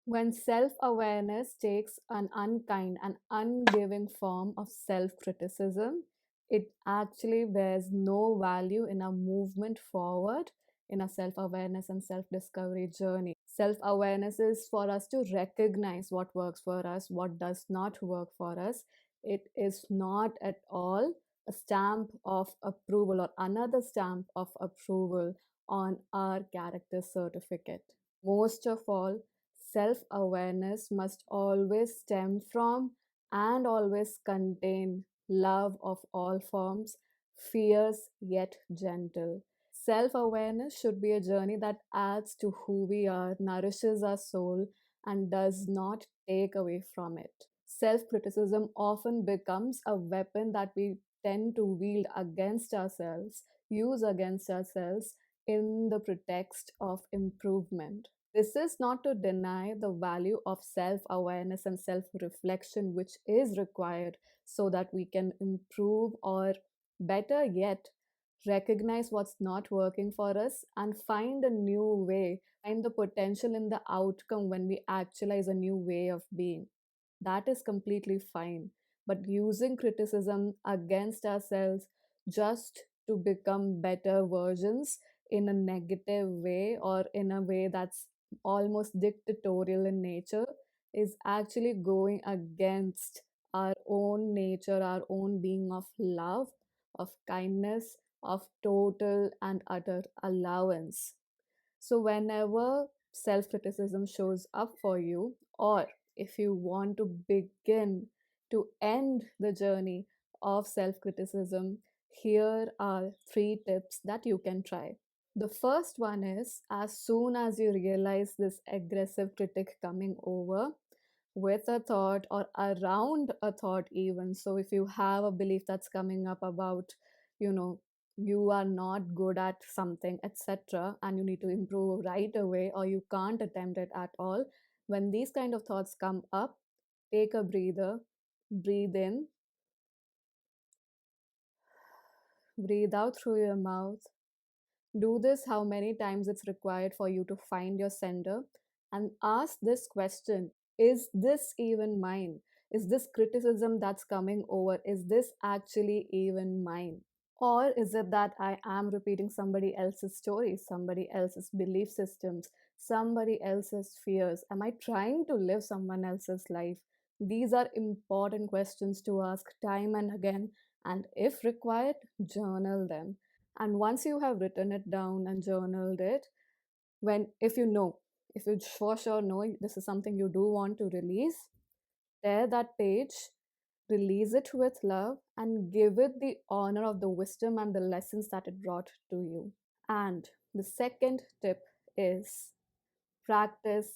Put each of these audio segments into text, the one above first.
When self awareness takes an unkind and ungiving form of self criticism, it actually bears no value in a movement forward in a self awareness and self discovery journey. Self awareness is for us to recognize what works for us, what does not work for us. It is not at all a stamp of approval or another stamp of approval on our character certificate. Most of all, self awareness must always stem from and always contain love of all forms, fierce yet gentle. Self awareness should be a journey that adds to who we are, nourishes our soul, and does not take away from it. Self criticism often becomes a weapon that we tend to wield against ourselves, use against ourselves in the pretext of improvement. This is not to deny the value of self awareness and self reflection, which is required so that we can improve, or better yet, recognize what's not working for us and find a new way, find the potential in the outcome when we actualize a new way of being. That is completely fine. But using criticism against ourselves just to become better versions in a negative way or in a way that's almost dictatorial in nature is actually going against our own nature, our own being of love, of kindness, of total and utter allowance. So, whenever self criticism shows up for you, or if you want to begin to end the journey of self criticism, here are three tips that you can try. The first one is, as soon as you realize this aggressive critic coming over with a thought or around a thought, even. So, if you have a belief that's coming up about, you know, you are not good at something, etc., and you need to improve right away, or you can't attempt it at all, when these kind of thoughts come up, take a breather, breathe in, breathe out through your mouth. Do this how many times it's required for you to find your center and ask this question: is this even mine? Is this criticism that's coming over, is this actually even mine? Or is it that I am repeating somebody else's story, somebody else's belief systems, somebody else's fears? Am I trying to live someone else's life? These are important questions to ask time and again, and if required, journal them. And once you have written it down and journaled it, when if you know, if you for sure know this is something you do want to release, tear that page, release it with love, and give it the honor of the wisdom and the lessons that it brought to you. And the second tip is practice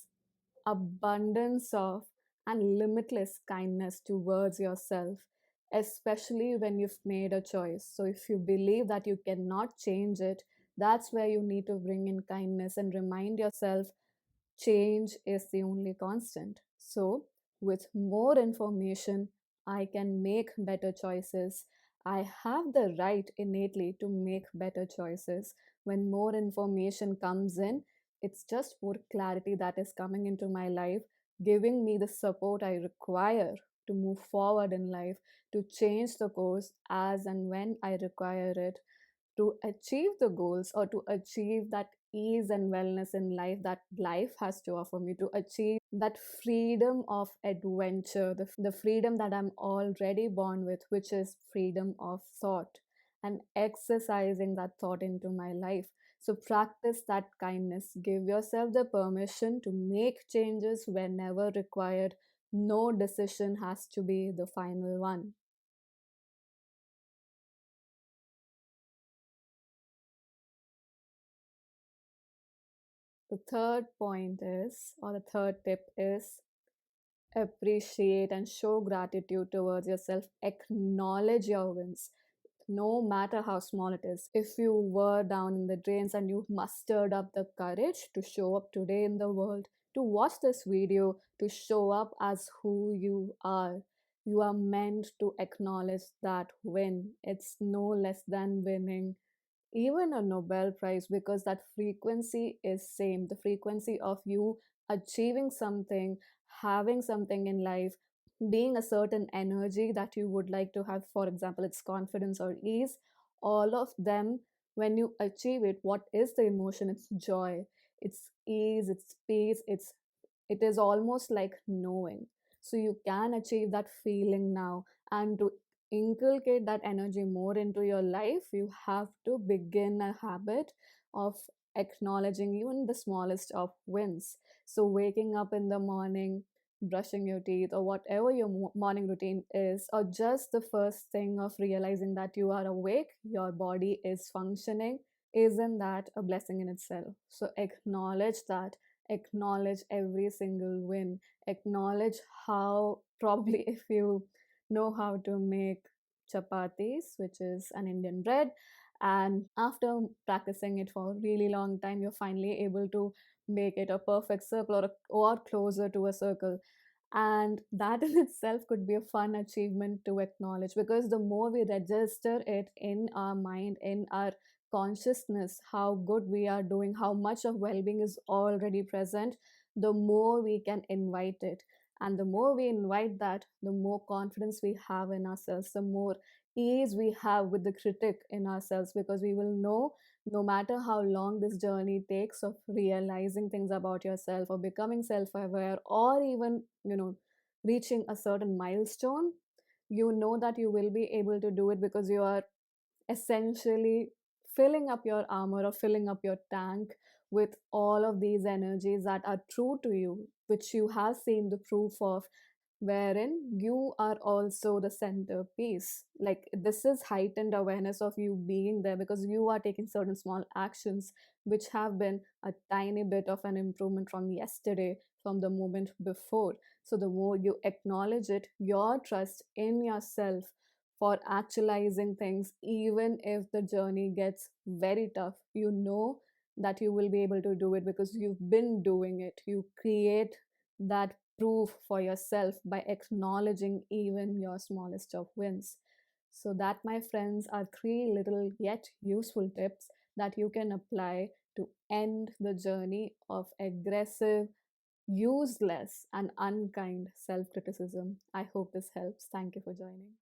abundance of and limitless kindness towards yourself, especially when you've made a choice. So, if you believe that you cannot change it, that's where you need to bring in kindness and remind yourself change is the only constant. So, with more information, I can make better choices. I have the right innately to make better choices. When more information comes in, it's just more clarity that is coming into my life, giving me the support I require to move forward in life, to change the course as and when I require it, to achieve the goals or to achieve that ease and wellness in life that life has to offer me, to achieve that freedom of adventure, the freedom that I'm already born with, which is freedom of thought, and exercising that thought into my life. So practice that kindness. Give yourself the permission to make changes whenever required. No decision has to be the final one. The third point is, or the third tip is, appreciate and show gratitude towards yourself. Acknowledge your wins, no matter how small it is. If you were down in the drains and you mustered up the courage to show up today in the world, to watch this video, to show up as who you are meant to acknowledge that win. It's no less than winning even a Nobel Prize, because that frequency is same. The frequency of you achieving something, having something in life, being a certain energy that you would like to have. For example, it's confidence or ease. All of them, when you achieve it, what is the emotion? It's joy, it's ease, it's peace, it is almost like knowing. So you can achieve that feeling now. And to inculcate that energy more into your life, you have to begin a habit of acknowledging even the smallest of wins. So waking up in the morning, brushing your teeth, or whatever your morning routine is, or just the first thing of realizing that you are awake, your body is functioning, isn't that a blessing in itself? So acknowledge that, acknowledge every single win, acknowledge how, probably if you know how to make chapatis, which is an Indian bread, and after practicing it for a really long time, you're finally able to make it a perfect circle, or closer to a circle. And that in itself could be a fun achievement to acknowledge, because the more we register it in our mind, in our consciousness, how good we are doing, how much of well-being is already present, the more we can invite it. And the more we invite that, the more confidence we have in ourselves, the more ease we have with the critic in ourselves, because we will know, no matter how long this journey takes of realizing things about yourself, or becoming self-aware, or even, reaching a certain milestone, you know that you will be able to do it, because you are essentially filling up your armor, or filling up your tank with all of these energies that are true to you, which you have seen the proof of, wherein you are also the centerpiece. Like, this is heightened awareness of you being there, because you are taking certain small actions which have been a tiny bit of an improvement from yesterday, from the moment before. So the more you acknowledge it, your trust in yourself for actualizing things, even if the journey gets very tough, you know that you will be able to do it, because you've been doing it. You create that proof for yourself by acknowledging even your smallest of wins. So, that, my friends, are three little yet useful tips that you can apply to end the journey of aggressive, useless, and unkind self criticism. I hope this helps. Thank you for joining.